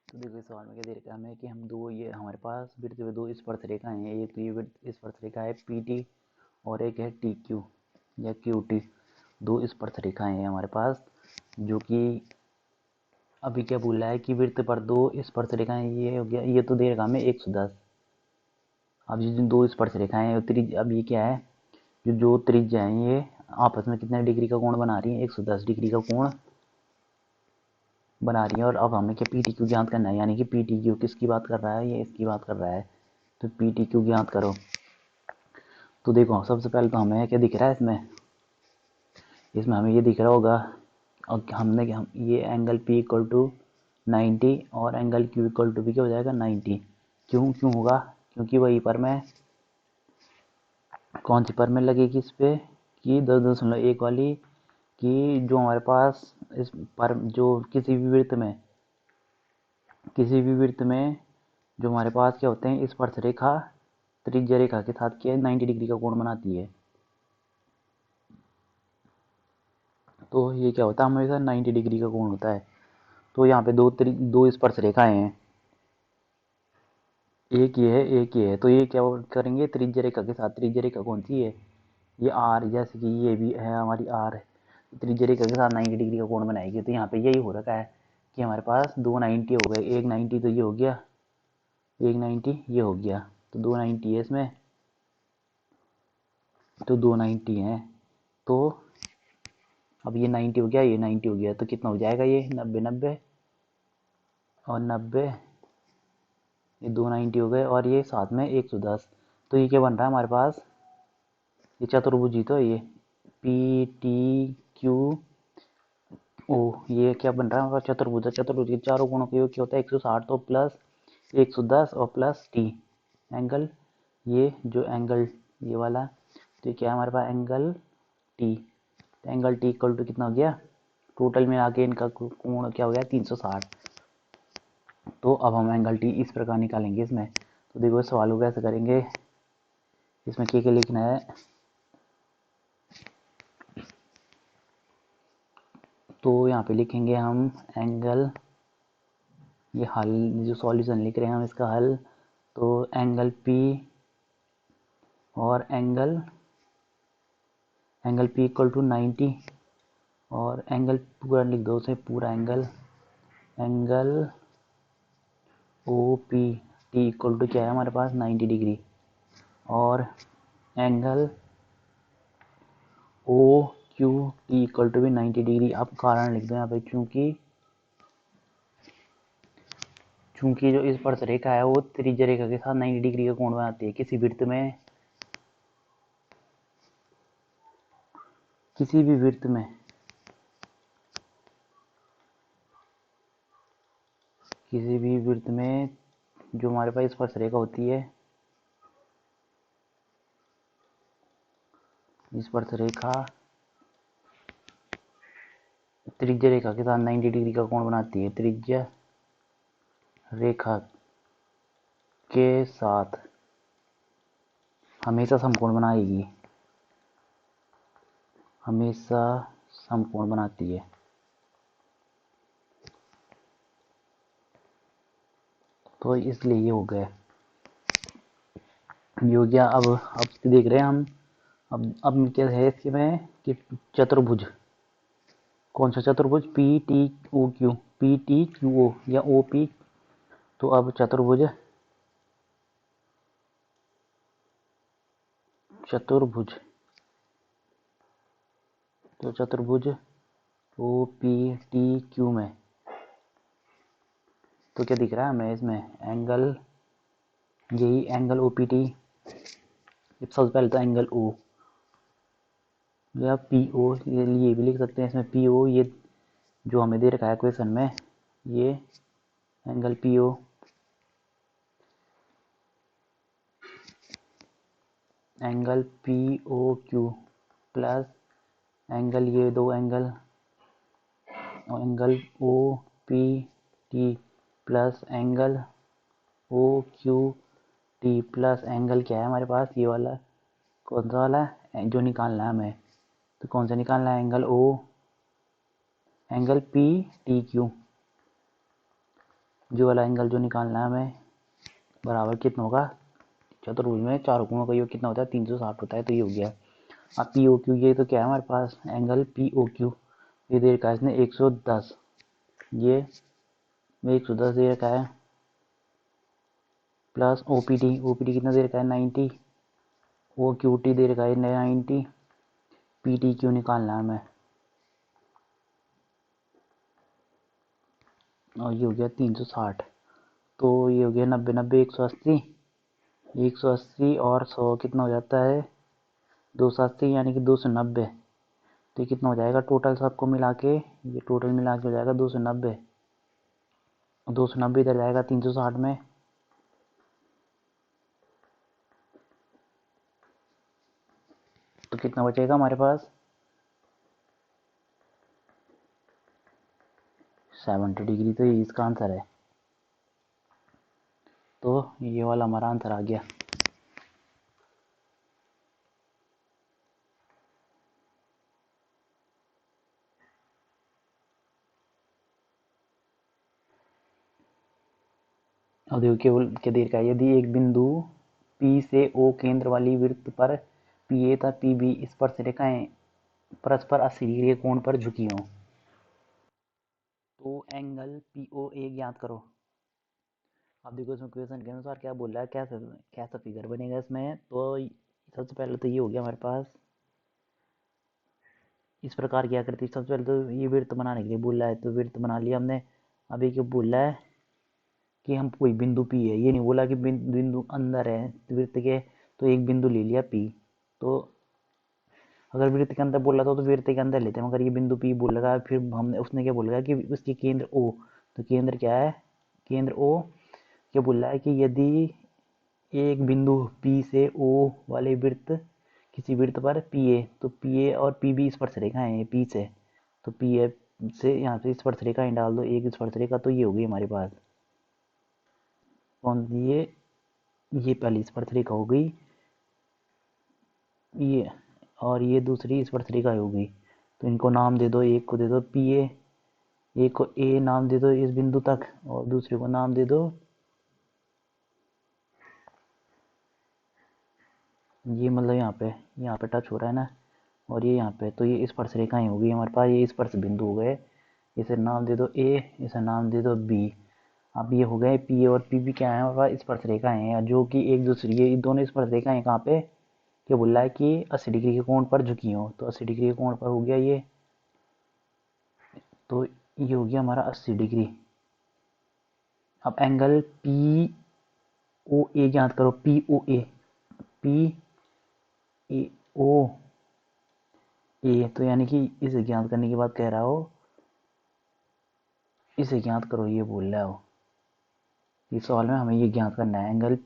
तो देखो इस सवाल में क्या दे रखा है हमें कि हम दो ये हमारे पास वृत्त में दो स्पर्शरेखाएं हैं। एक तो ये स्पर्शरेखा है PT और एक है TQ या QT। दो स्पर्शरेखाएं हैं हमारे पास, जो कि अभी क्या बोल रहा है कि वृत्त पर दो स्पर्शरेखाएं, ये हो गया, ये तो दे रखा हमें 110। अब ये दो स्पर्शरेखाएं हैं, अब ये क्या है, जो त्रिज्या है ये आपस में कितने डिग्री का कोण बना रही है, 110 डिग्री का कोण बना रही है। और अब हमें क्या PTQ ज्ञात करना है, यानी कि PTQ किसकी बात कर रहा है, ये इसकी बात कर रहा है। तो PTQ ज्ञात करो। तो देखो सबसे पहले तो हमें क्या दिख रहा है, इसमें हमें ये दिख रहा होगा, और हम ये एंगल P इक्वल टू 90 और एंगल Q इक्वल टू भी क्या हो जाएगा 90। क्यों होगा, क्योंकि वही पर मैं कौन सी पर में लगेगी इस पर कि 10.1 वाली, कि जो हमारे पास इस पर जो किसी भी वृत्त में जो हमारे पास क्या होते हैं, स्पर्शरेखा त्रिज्या रेखा के साथ क्या 90 डिग्री का कोण बनाती है। तो ये क्या होता है, हमेशा 90 डिग्री का कोण होता है। तो यहाँ पे दो स्पर्शरेखाएं हैं, एक ये है एक ये है। तो ये क्या करेंगे, त्रिज्या रेखा के साथ, त्रिज्या रेखा कौन सी है, ये R, जैसे कि ये भी है हमारी R है, त्रिज्या रेखा के साथ 90 डिग्री का कोण बनाएगी। तो यहाँ पे यही हो रखा है कि हमारे पास दो 90 हो गए, एक 90 तो ये हो गया, एक 90 ये हो गया, तो दो 90 है इसमें, तो दो 90 है। तो अब ये 90 हो गया, ये 90 हो गया, तो कितना हो जाएगा, ये 90 90 और 90, ये दो 90 हो गए, और ये साथ में 110। तो ये क्या बन रहा है हमारे पास, ये चतुर्भुज ही तो है ये PTQO। ये क्या बन रहा है हमारा, चतुर्भुज है। चतुर्भुज के चारों कोणों का योग क्या होता है 160, तो प्लस 110 और प्लस T एंगल, ये जो एंगल ये वाला, तो क्या है हमारे पास angle T। Angle T equal to कितना हो गया, टोटल में आके इनका कोण क्या हो गया 360। तो अब हम एंगल T इस प्रकार निकालेंगे इसमें। तो देखो सवाल को कैसे करेंगे, इसमें क्या लिखना है। तो यहाँ पे लिखेंगे हम एंगल, ये हल जो सॉल्यूशन लिख रहे हैं हम इसका हल, तो एंगल P और एंगल P इक्वल टू 90, और एंगल पूरा लिख दो उसे, पूरा angle OP T equal to क्या है हमारे पास 90 डिग्री, और एंगल OQT इक्वल टू भी 90 डिग्री। अब कारण लिख दो यहाँ पे, चूंकि जो स्पर्शरेखा है वो त्रिज्या रेखा के साथ 90 डिग्री का कोण बनाती है। किसी भी वृत्त में जो हमारे पास स्पर्शरेखा होती है, स्पर्शरेखा त्रिज्या रेखा के साथ 90 डिग्री का कोण बनाती है। त्रिज्या रेखा के साथ हमेशा समकोण बनाएगी, हमेशा समकोण बनाती है। तो इसलिए ये हो गया, ये हो गया। अब देख रहे हैं हम, अब क्या है इसके में कि चतुर्भुज, कौन सा चतुर्भुज, PTQO या OP। तो अब चतुर्भुज तो चतुर्भुज OPTQ में तो क्या दिख रहा है हमें इसमें, एंगल, यही एंगल OPT, सबसे पहले तो एंगल O या PO, ये भी लिख सकते हैं इसमें PO, ये जो हमें दे रखा है क्वेश्चन में, ये angle PO, angle POQ plus angle, ये दो angle OPT plus angle OQT plus angle क्या है हमारे पास, ये वाला, कौन सा वाला जो निकालना है हमें, तो कौन सा निकालना है, एंगल PTQ। जो वाला एंगल जो निकालना है हमें बराबर कितना होगा, चतुर्भुज में चारों कोणों का योग कितना होता है, 360 होता है। तो ये हो गया। अब पी ओ क्यू, ये तो क्या है हमारे पास एंगल पी ओ क्यू, ये दे रखा है इसने 110, ये 110 दे रखा है, प्लस ओ पी टी कितना दे रखा है 90, ओ क्यू टी दे रखा है 90, पी टी क्यू निकालना है हमें, और ये हो गया 360। तो ये हो गया 90 90 180, 180 और 100 कितना हो जाता है 280, यानी कि 290। तो ये कितना हो जाएगा टोटल सबको मिला के, ये टोटल मिला के हो जाएगा 290, 290 इधर जाएगा 360 में, तो कितना बचेगा हमारे पास 70 डिग्री। तो ये इसका आंसर है। तो ये वाला हमारा आंसर आ गया। और देखो केवल क्या देर का, यदि एक बिंदु P से O केंद्र वाली वृत्त पर PA तथा PB स्पर्श रेखाएं परस्पर 80 डिग्री के कोण पर झुकी हों, तो एंगल POA ज्ञात करो। अब देखो इसमें क्वेश्चन के अनुसार क्या बोल रहा है, कैसा फिगर बनेगा इसमें। तो सबसे पहले तो ये हो गया हमारे पास, इस प्रकार क्या करती है, सबसे पहले तो ये वृत्त बनाने के लिए बोल रहा है, तो वृत्त बना लिया हमने। अब ये बोल रहा है कि हम कोई बिंदु P है, ये नहीं बोला कि बिंदु अंदर है वृत्त के, तो एक बिंदु ले लिया P। तो अगर वृत्त के अंदर बोल रहा था तो वृत्त के अंदर लेते हैं, मगर ये बिंदु P बोल रहा है, फिर हमने उसने क्या बोल रहा है कि उसकी केंद्र O, तो केंद्र क्या है, केंद्र O क्या बोल रहा है कि यदि एक बिंदु P से O वाले वृत्त किसी वृत्त पर PA, तो PA और PB स्पर्श रेखाएं हैं P से, तो PA से यहाँ से स्पर्श रेखाएं डाल दो, एक स्पर्श रेखा, तो ये होगी हमारे पास कौन सी, ये पहली स्पर्श रेखा हो गई ये, और ये दूसरी स्पर्श रेखा होगी। तो इनको नाम दे दो, एक को दे दो PA, एक को A नाम दे दो इस बिंदु तक, और दूसरे को नाम दे दो, ये मतलब यहाँ पे टच हो रहा है ना, और ये यहाँ पे, तो ये स्पर्श रेखाएं होगी हमारे पास, ये स्पर्श बिंदु हो गए, इसे नाम दे दो A, इसे नाम दे दो B। अब ये हो गए P और PB क्या है हमारे पास स्पर्श रेखाएं हैं, जो कि एक दूसरी, ये दोनों स्पर्श रेखाएं कहाँ पे, क्या बोल रहा है कि 80 डिग्री के कोण पर झुकी हो, तो 80 डिग्री के कोण पर हो गया ये, तो ये हो गया हमारा 80 डिग्री। अब एंगल POA ज्ञात करो, POA, POA, तो यानी कि इसे ज्ञात करने की बात कह रहा हो, इसे ज्ञात करो ये बोल रहा हो, इस सवाल में हमें ये ज्ञात करना है एंगल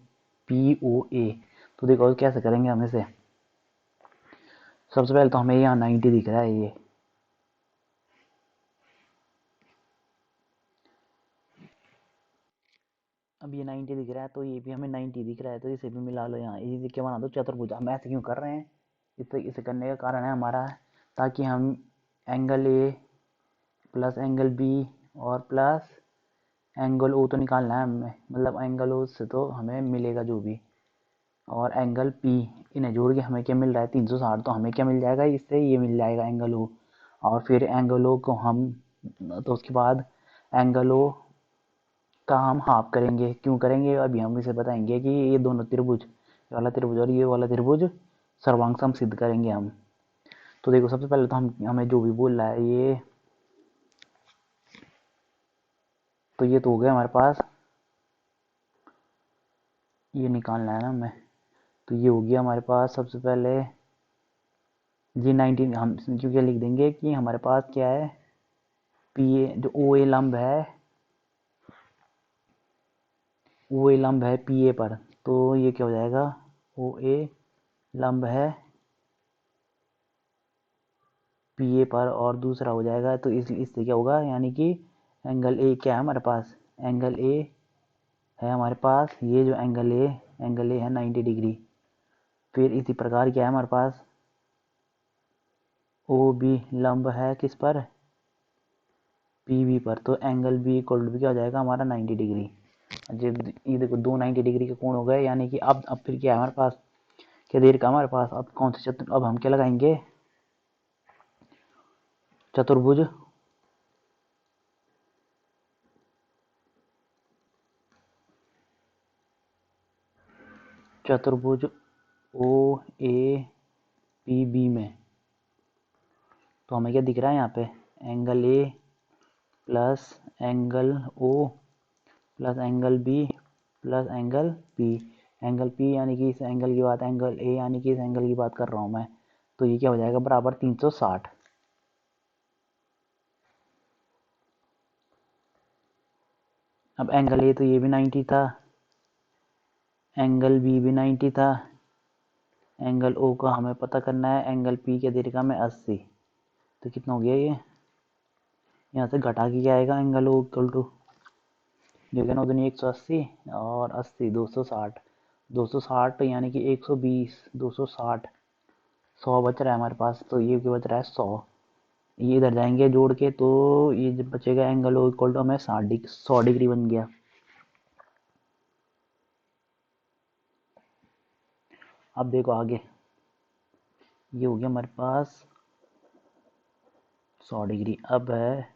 POA। तो देखो कैसे करेंगे हम इसे, सबसे पहले तो हमें यहाँ 90 दिख रहा है, ये अब ये 90 दिख रहा है, तो ये भी हमें 90 दिख रहा है, तो इसे भी मिला लो यहाँ, ये क्या बना दो चतुर्भुज। हम ऐसे क्यों कर रहे हैं, इसे करने का कारण है हमारा, ताकि हम angle A plus angle B और प्लस एंगल O तो निकालना है हमें, मतलब एंगल O से तो हमें मिलेगा जो भी, और एंगल P, इन्हें जोड़ के हमें क्या मिल रहा है 360, तो हमें क्या मिल जाएगा इससे, ये मिल जाएगा एंगल O। और फिर एंगल O को हम, तो उसके बाद एंगल O का हम हाफ करेंगे, क्यों करेंगे अभी हम इसे बताएंगे कि ये दोनों त्रिभुज, ये वाला त्रिभुज और ये वाला त्रिभुज सर्वांग सम सिद्ध करेंगे हम। तो देखो सबसे पहले तो हम हमें जो भी बोल रहा है ये, तो ये तो हो गया हमारे पास, ये निकालना है ना हमें, तो ये हो गया हमारे पास सबसे पहले ये 19, हम क्यों क्या लिख देंगे कि हमारे पास क्या है PA, जो OA लंब है, OA लंब है PA पर, तो ये क्या हो जाएगा OA लंब है PA पर, और दूसरा हो जाएगा, तो इससे क्या होगा, यानी कि एंगल A क्या है हमारे पास, एंगल A है हमारे पास, ये जो एंगल A है 90 डिग्री। फिर इसी प्रकार क्या है हमारे पास OB लंब है किस पर, पी बी पर, तो एंगल बी इक्वल टू क्या हो जाएगा हमारा 90 डिग्री। जब ये देखो दो 90 डिग्री के कोण हो गए, यानी कि अब फिर क्या है हमारे पास, क्या देर का हमारे पास, अब कौन से चतुर्भुज, अब हम क्या लगाएंगे, चतुर्भुज चतुर्भुज ओ ए पी बी में। तो हमें क्या दिख रहा है यहाँ पे, angle A plus angle O plus angle B plus angle P. Angle P यानी कि इस एंगल की बात, एंगल ए यानी कि इस एंगल की बात कर रहा हूँ मैं। तो ये क्या हो जाएगा, बराबर 360। अब एंगल ए तो ये भी 90 था, एंगल बी भी 90 था, एंगल ओ का हमें पता करना है, एंगल पी के दीर्घा में 80। तो कितना हो गया ये, यहाँ से घटा के क्या आएगा, एंगल ओ इक्वल टू, जो है ना उतनी 180 और 80 260, 260 यानी कि 120, 260, 100 बच रहा है हमारे पास, तो ये बच रहा है 100। ये इधर जाएंगे जोड़ के, तो ये जब बचेगा एंगल ओ इक्वल टू हमें 100 डिग्री बन गया। अब देखो आगे, ये हो गया हमारे पास 100 डिग्री। अब है,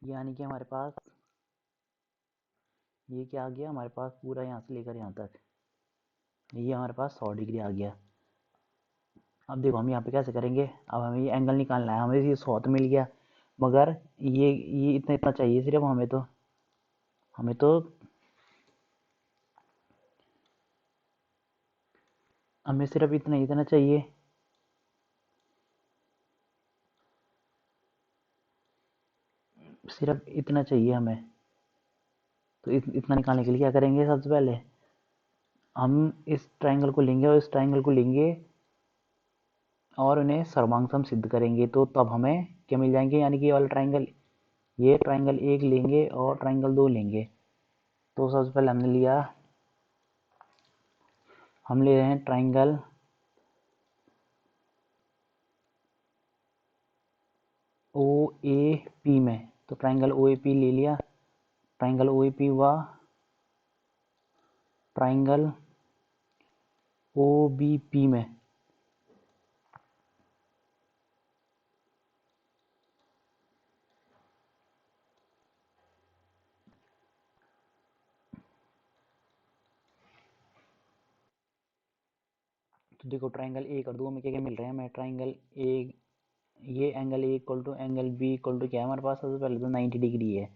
यानी कि हमारे पास ये क्या आ गया हमारे पास, पूरा यहाँ से लेकर यहाँ तक ये हमारे पास 100 डिग्री आ गया। अब देखो हम यहाँ पे कैसे करेंगे, अब हमें ये एंगल निकालना है, हमें ये 100 तो मिल गया, मगर ये इतना इतना चाहिए सिर्फ हमें तो हमें सिर्फ इतना ही इतना चाहिए। सिर्फ इतना चाहिए हमें। तो इतना निकालने के लिए क्या करेंगे, सबसे पहले हम इस ट्रायंगल को लेंगे और इस ट्रायंगल को लेंगे और उन्हें सर्वांग सिद्ध करेंगे, तो तब हमें क्या मिल जाएंगे, यानी कि ये वाला ट्रायंगल, ये ट्रायंगल एक लेंगे और ट्रायंगल दो लेंगे। तो सबसे पहले हम ले रहे हैं ट्रायंगल ओ ए पी में। तो ट्रायंगल ओ ए पी ले लिया, ट्रायंगल ओ ए पी हुआ ट्रायंगल ओ बी पी में। तो देखो ट्रायंगल एक और दो में क्या क्या मिल रहे हैं हमें, ट्रायंगल ए, ये angle A equal to angle B equal to क्या है हमारे पास, सबसे पहले तो 90 डिग्री है,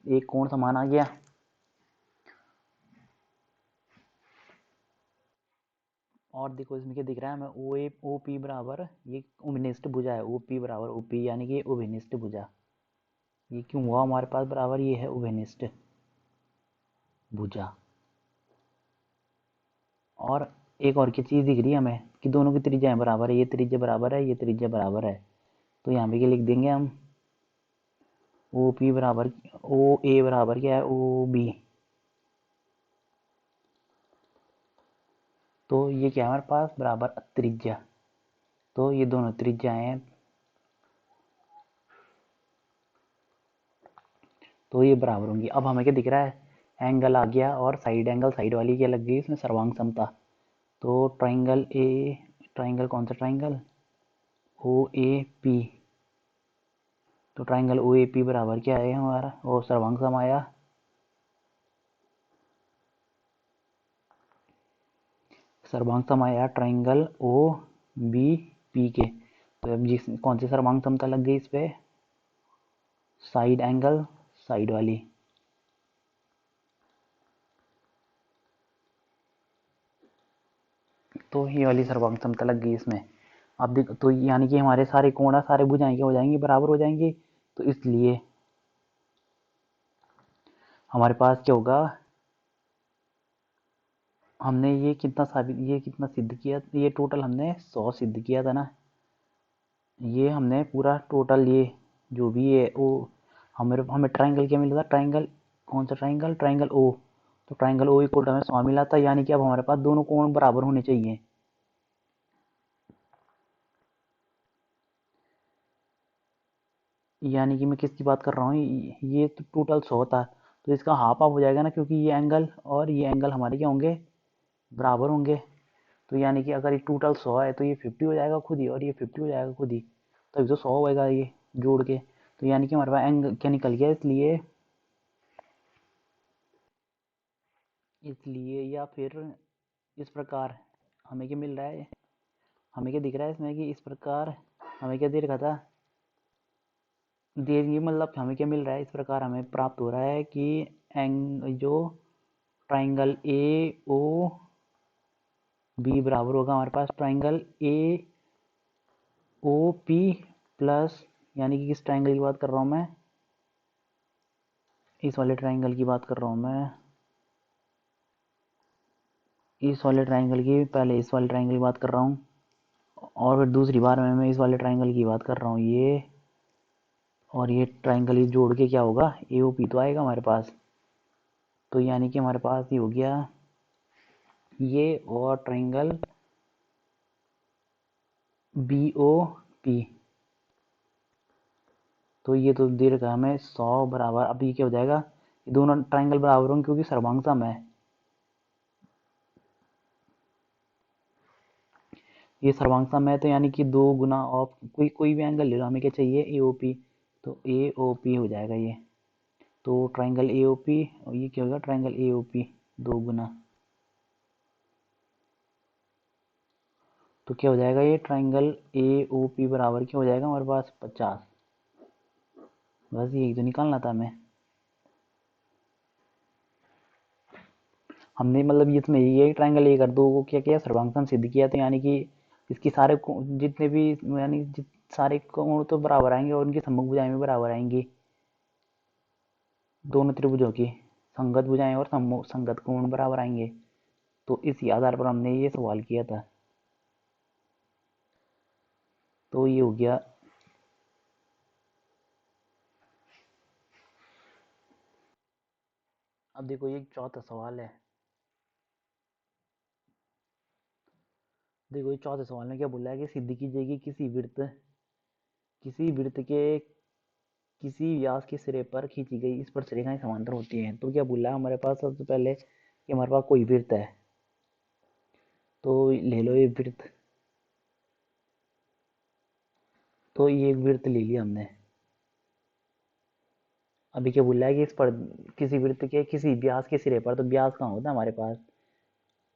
एक कोण समान आ गया। और देखो इसमें क्या दिख रहा है हमें, ओ ए ओ पी बराबर, ये उभनिष्ठ भुजा है, ओ पी बराबर ओ पी यानी कि उभनिष्ठ भुजा। ये क्यों हुआ हमारे पास बराबर, ये है उभनिष्ठ भुजा। और एक और की चीज़ दिख रही है हमें कि दोनों की त्रिज्याएं बराबर है, ये त्रिज्या बराबर है, ये त्रिज्या बराबर है। तो यहाँ पे क्या लिख देंगे हम, ओ पी बराबर ओ ए बराबर क्या है, ओ बी। तो ये क्या है हमारे पास बराबर त्रिज्या, तो ये दोनों त्रिज्याएं हैं, तो ये बराबर होंगी। अब हमें क्या दिख रहा है, एंगल आ गया और साइड एंगल, साइड वाली क्या लग गई इसमें, सर्वांग समता। तो ट्राइंगल ए, ट्राइंगल कौन सा ट्राइंगल, ओ ए पी। तो ट्राइंगल ओ ए पी बराबर क्या है हमारा, वो सर्वांग सम आया, सर्वांग सम आया ट्राइंगल ओ बी पी के। तो अब जिस कौन सी सर्वांग समता लग गई इस पे, साइड एंगल, साइड वाली। तो ये वाली सर्वांग समता लग गई इसमें। अब देखो, तो यानी कि हमारे सारे कोण, सारे भुजाएं क्या हो जाएंगी, बराबर हो जाएंगी। तो इसलिए हमारे पास क्या होगा, हमने ये कितना सिद्ध किया, ये टोटल हमने 100 सिद्ध किया था ना। ये हमने पूरा टोटल, ये जो भी है वो हमें हमें ट्राइंगल क्या मिला था, ट्राइंगल कौन सा ट्राइंगल, ट्राइंगल ओ। तो ट्राइंगल ओ इक्वल हमें 100 मिला था, यानी कि अब हमारे पास दोनों कोण बराबर होने चाहिए। यानी कि मैं किसकी बात कर रहा हूँ, ये तो टोटल 100 था, तो इसका हाफ ऑफ हो जाएगा ना, क्योंकि ये एंगल और ये एंगल हमारे क्या होंगे, बराबर होंगे। तो यानी कि अगर ये टोटल 100 है तो ये 50 हो जाएगा खुद ही, और ये 50 हो जाएगा खुद ही, तभी तो 100 होएगा ये जोड़ के। तो यानी कि हमारे पास एंगल क्या निकल गया, इसलिए इसलिए या फिर इस प्रकार हमें क्या मिल रहा है, हमें क्या दिख रहा है इसमें कि इस प्रकार हमें क्या दे रखा था, देंगे मतलब हमें क्या मिल रहा है, इस प्रकार हमें प्राप्त हो रहा है कि एंग जो ट्राइंगल ए ओ बी बराबर होगा हमारे पास triangle A O P plus, यानी कि किस ट्राइंगल की बात कर रहा हूँ मैं, इस वाले ट्राइंगल की बात कर रहा हूँ मैं, इस वाले ट्राइंगल की, पहले इस वाले ट्राइंगल की बात कर रहा हूँ, और फिर दूसरी बार में मैं इस वाले ट्राइंगल की बात कर रहा हूँ, ये और ये ट्राइंगल ये जोड़ के क्या होगा, ए ओ पी तो आएगा हमारे पास। तो यानी कि हमारे पास ये हो गया ये और ट्राइंगल बी ओ पी। तो ये तो दे रखा है हमें 100 बराबर, अब ये क्या हो जाएगा, ये दोनों ट्राइंगल बराबर होंगे क्योंकि सर्वांग सम है, ये सर्वांग सम है, तो यानी कि 2 गुना ऑफ कोई कोई भी एंगल ले लो, हमें क्या चाहिए, ए ओ पी, तो ए ओ पी हो जाएगा ये। तो ट्राइंगल ए ओ पी, और ये क्या होगा ट्राइंगल ए ओ पी 2 गुना, तो क्या हो जाएगा, ये ट्राइंगल ए ओ पी बराबर क्या हो जाएगा हमारे पास 50। बस यही तो निकालना था हमें, हमने मतलब ये इसमें ये ट्राइंगल ए कर दो को क्या किया, सर्वांग सिद्ध किया, तो यानी कि इसकी सारे जितने भी यानी सारे कोण तो बराबर आएंगे और उनकी सम्मुख भुजाएं भी बराबर आएंगी, दोनों त्रिभुजों की संगत भुजाएं और संगत कोण बराबर आएंगे। तो इसी आधार पर हमने ये सवाल किया था। तो ये हो गया। अब देखो ये चौथा सवाल है, देखो ये चौथे सवाल में क्या बोला है कि सिद्ध कीजिए कि किसी वृत्त के किसी व्यास के सिरे पर खींची गई स्पर्शरेखाएं समांतर होती हैं। तो क्या बोला है हमारे पास, सबसे पहले कि हमारे पास कोई वृत्त है, तो ले लो ये वृत्त, तो ये एक वृत्त ले लिया हमने। अभी क्या बोला है कि इस पर किसी वृत्त के किसी व्यास के सिरे पर, तो व्यास कहाँ होता है हमारे पास,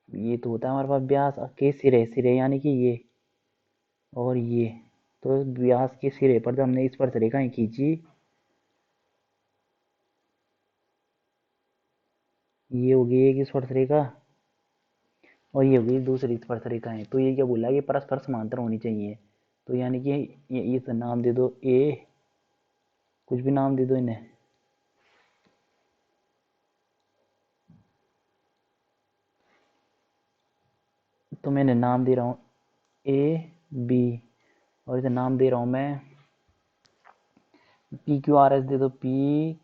ये तो होता है हमारे पास व्यास के सिरे, सिरे यानी कि ये और ये, तो व्यास के सिरे पर जब हमने स्पर्शरेखाएं खींची, ये होगी एक स्पर्शरेखा और ये होगी दूसरी स्पर्शरेखाएं, तो ये क्या बोला है कि परस्पर समांतर होनी चाहिए। तो यानी कि ये इस नाम दे दो ए, कुछ भी नाम दे दो इन्हें, तो मैंने नाम दे रहा हूँ ए बी, और इसे नाम दे रहा हूँ मैं पी क्यू आर एस दे दो पी,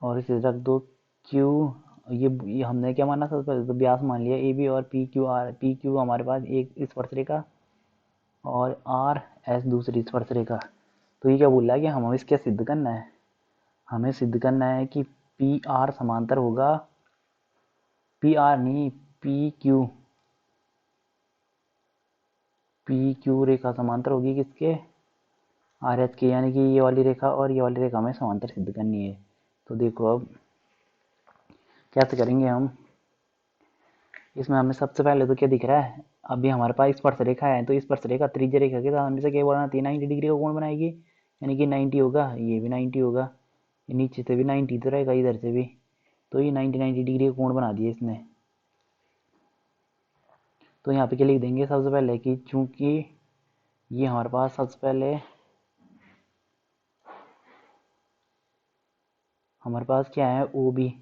और इसे रख दो क्यू। ये हमने क्या माना सबसे पहले, तो व्यास मान लिया ए बी, और पी क्यू हमारे पास एक स्पर्शरेखा और आर एस दूसरी स्पर्शरेखा। तो ये क्या बोल रहा है कि हमें इसके सिद्ध करना है, हमें सिद्ध करना है कि पी आर समांतर होगा, पी आर नहीं पी क्यू रेखा समांतर होगी किसके, आर एच के, यानी कि ये वाली रेखा और ये वाली रेखा हमें समांतर सिद्ध करनी है। तो देखो अब कैसे करेंगे हम, इसमें हमें सबसे पहले तो क्या दिख रहा है, अभी हमारे पास स्पर्श रेखा है, तो स्पर्श रेखा त्रिज्य रेखा के साथ हमेशा क्या बनाती है, 90 डिग्री का कोण बनाएगी, यानी कि 90 होगा, ये भी 90 होगा, ये नीचे से भी 90 तो रहेगा, इधर से भी, तो ये 90 डिग्री का कोण बना दिया इसने। तो यहाँ पे क्या लिख देंगे सबसे पहले कि चूंकि ये हमारे पास सबसे पहले हमारे पास क्या है ओ बी,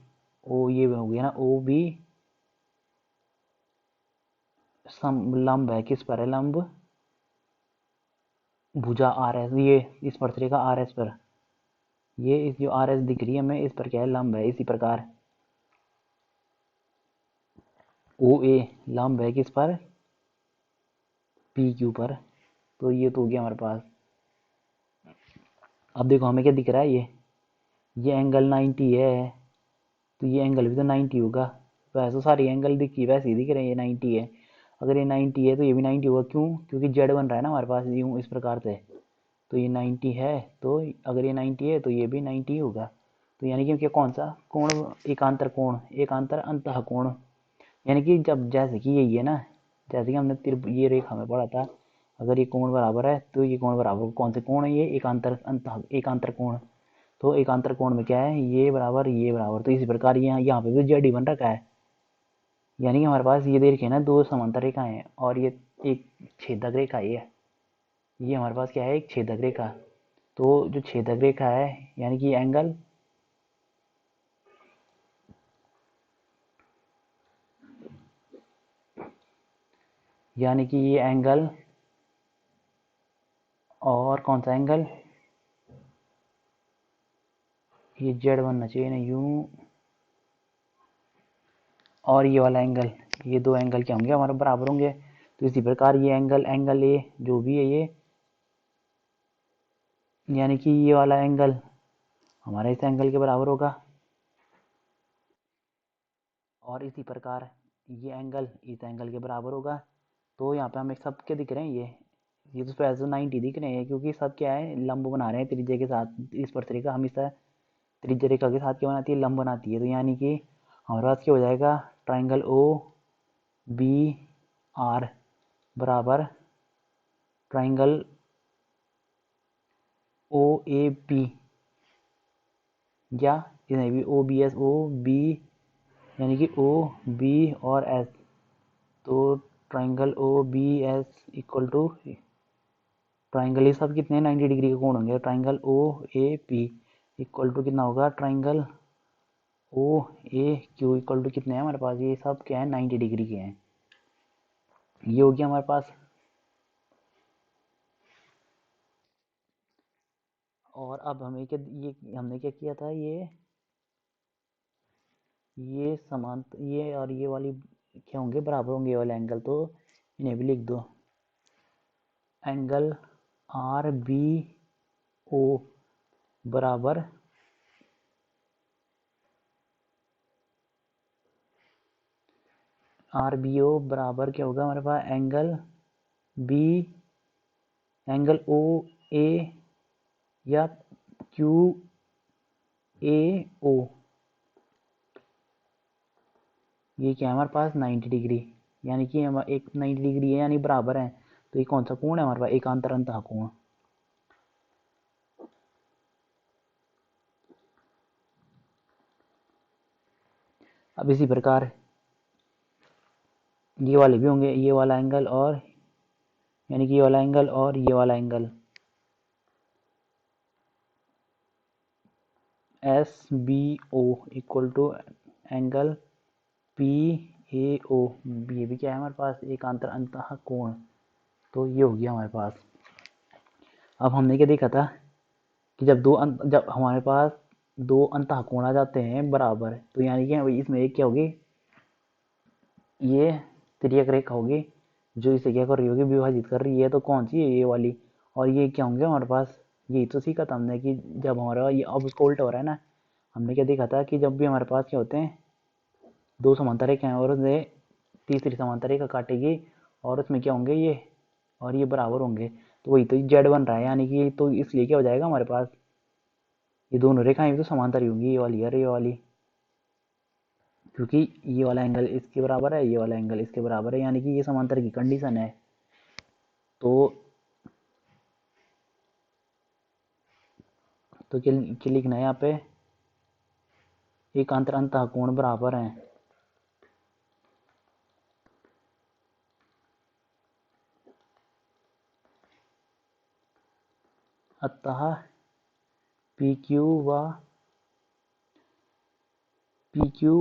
ओ ये हो गया ना ओ बी, लंब है किस पर है, लंब भुजा आर एस, ये स्पर्श रेखा आर एस पर, ये इस जो आर एस दिख रही है हमें इस पर क्या है, लंब है। इसी प्रकार ओ ए लंब है किस पर, पी क्यू पर, तो ये तो हो गया हमारे पास। अब देखो हमें क्या दिख रहा है, ये एंगल 90 है, तो ये एंगल भी तो 90 होगा। वैसे तो सारी एंगल दिखी वैसे ही दिख रहे हैं, ये 90 है। अगर ये 90 है तो ये भी 90 होगा, क्यों? क्योंकि जेड बन रहा है ना हमारे पास यूँ इस प्रकार से। तो ये 90 है, तो अगर ये 90 है तो ये भी 90 होगा। तो यानी कि क्या, कौन सा कोण? एकांतर कोण, एकांतर अंतः कोण। यानी कि जब जैसे कि यही है ना, जैसे कि हमने ये रेखा में पढ़ा था, अगर ये कोण बराबर है तो ये कोण बराबर कौन से कोण है? ये एकांतर अंतः एकांतर कोण। तो एकांतर कोण में क्या है, ये बराबर ये बराबर। तो इसी प्रकार यहाँ पे भी जेड ही बन रखा है। यानी कि हमारे पास ये दे रखे हैं ना, दो समांतर रेखाएं हैं और ये एक छेदक रेखा है। ये हमारे पास क्या है, एक छेदक रेखा। तो जो छेदक रेखा है यानी कि एंगल, यानी कि ये एंगल और कौन सा एंगल, ये जेड बनना चाहिए ना यूं, और ये वाला एंगल, ये दो एंगल क्या होंगे हमारे बराबर होंगे। तो इसी प्रकार ये एंगल, एंगल ए जो भी है ये, यानी कि ये वाला एंगल हमारा इस एंगल के बराबर होगा। और इसी प्रकार ये एंगल इस एंगल के बराबर होगा। तो यहाँ पे हमें सब क्या दिख रहे हैं, ये तो वैसे 90 दिख रहे हैं, क्योंकि सब क्या है, लंब बना रहे हैं त्रिज्या के साथ। इस पर रेखा हमेशा त्रिज्या रेखा के साथ क्या बनाती है, लंब बनाती है। तो यानी कि हमारे पास क्या हो जाएगा, ट्राइंगल ओ बी आर बराबर ट्राइंगल ओ ए पी, या नहीं भी O B S, O B यानी कि ओ बी और एस। तो triangle O B S equal to triangle, ये सब कितने 90 डिग्री के कोण होंगे। Triangle O A P equal to कितना होगा, triangle O A Q equal to कितने हैं हमारे पास, ये सब क्या है 90 डिग्री के हैं। ये हो गया हमारे पास। और अब हमें क्या, ये हमने क्या किया था, ये समान, ये और ये वाली क्या होंगे, बराबर होंगे ये वाले एंगल। तो इन्हें भी लिख दो, एंगल आर बी ओ बराबर आर बी ओ बराबर क्या होगा हमारे पास, एंगल बी, एंगल ओ ए या क्यू ए ओ, ये क्या है हमारे पास 90 डिग्री। यानी कि हम एक 90 डिग्री है यानी बराबर है। तो ये कौन सा कोण है हमारे पास, एकांतर अंतः कोण। अब इसी प्रकार ये वाले भी होंगे, ये वाला एंगल और, यानी कि ये वाला एंगल और ये वाला angle, S B O equal to angle P A O, ये भी क्या है हमारे पास, एकांतर अंतः कोण। तो ये हो गया हमारे पास। अब हमने क्या देखा था कि जब हमारे पास दो अंतः कोण आ जाते हैं बराबर, तो यानी कि इसमें एक क्या होगी, ये तिर्यक रेखा होगी जो इसे क्या कर रही होगी, विभाजित कर रही है। तो कौन सी है, ये वाली। और ये क्या होंगे हमारे पास, यही तो सीखा था हमने कि जब हमारा ये, अब उसको उल्टा हो रहा है ना, हमने क्या देखा था कि जब भी हमारे पास क्या होते हैं, दो समांतर रेखाएं और उसमें तीसरी समांतर रेखा काटेगी और उसमें क्या होंगे ये, और ये बराबर होंगे। तो वही तो जेड बन रहा है, यानी कि तो इसलिए क्या हो जाएगा हमारे पास, ये दोनों रेखाएं भी तो समांतर ही होंगी, ये वाली और ये वाली। क्योंकि ये वाला एंगल इसके बराबर है, ये वाला एंगल इसके बराबर है, यानी कि ये समांतर की कंडीशन है। तो क्या लिखना है यहाँ पे, एकांतर अंतः कोण बराबर है अतः पी क्यू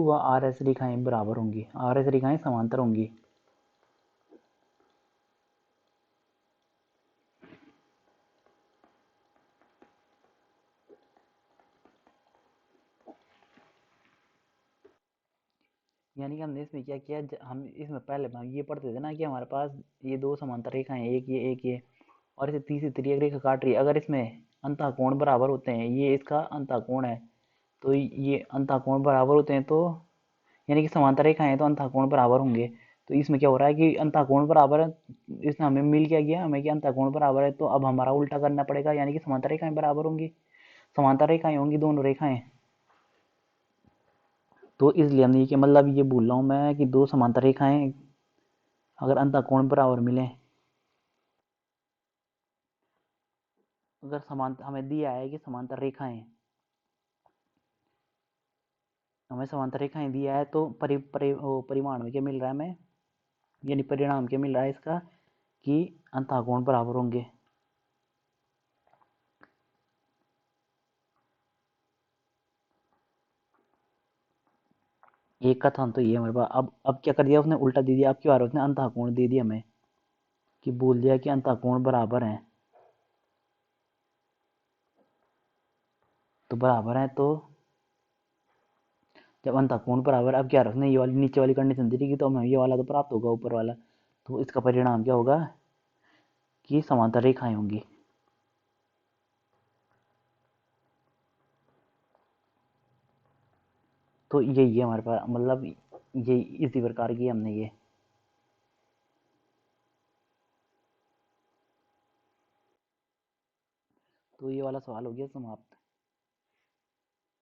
व आर एस रेखाएं बराबर होंगी, आर एस रेखाएं समांतर होंगी। यानी कि हमने इसमें क्या किया, हम इसमें पहले हम ये पढ़ते थे ना कि हमारे पास ये दो समांतर रेखाएं, एक ये और इसे तीसरी तिर्यक रेखा काट रही है। अगर इसमें अंतःकोण बराबर होते हैं, ये इसका अंतःकोण है, तो ये अंतःकोण बराबर होते हैं, तो यानी कि समांतर रेखाएं हैं तो अंतःकोण बराबर होंगे। तो इसमें क्या हो रहा है कि अंतःकोण बराबर है, इसमें हमें मिल क्या गया, हमें कि अंतःकोण बराबर है, तो अब हमारा उल्टा करना पड़ेगा, यानी कि समांतर रेखाएं बराबर होंगी, समांतर रेखाएं होंगी दोनों रेखाएं। तो इसलिए हमने ये कि मतलब ये बोल रहा हूँ मैं कि दो समांतर रेखाएं अगर अंतःकोण बराबर मिले, अगर समांतर हमें दिया है कि समांतर रेखाएं, हमें समांतर रेखाएं दिया है, तो परिमाण में क्या मिल रहा है हमें, यानी परिणाम क्या मिल रहा है इसका कि अंतःकोण बराबर होंगे। एक का था तो ये हमारे पास, अब क्या कर दिया उसने, उल्टा दे दिया, अब क्या आ रहा है उसने अंतःकोण दे दिया हमें, कि बोल दिया कि अंतःकोण बराबर है, तो बराबर है, तो जब अंतःकोण बराबर, अब क्या रखना, ये वाली नीचे वाली कंडीशन दे दी तो हमें ये वाला तो प्राप्त होगा ऊपर वाला, तो इसका परिणाम क्या होगा कि समांतर रेखाएं होंगी। तो यही है हमारे पास, मतलब यही इसी प्रकार की हमने ये, तो ये वाला सवाल हो गया समाप्त।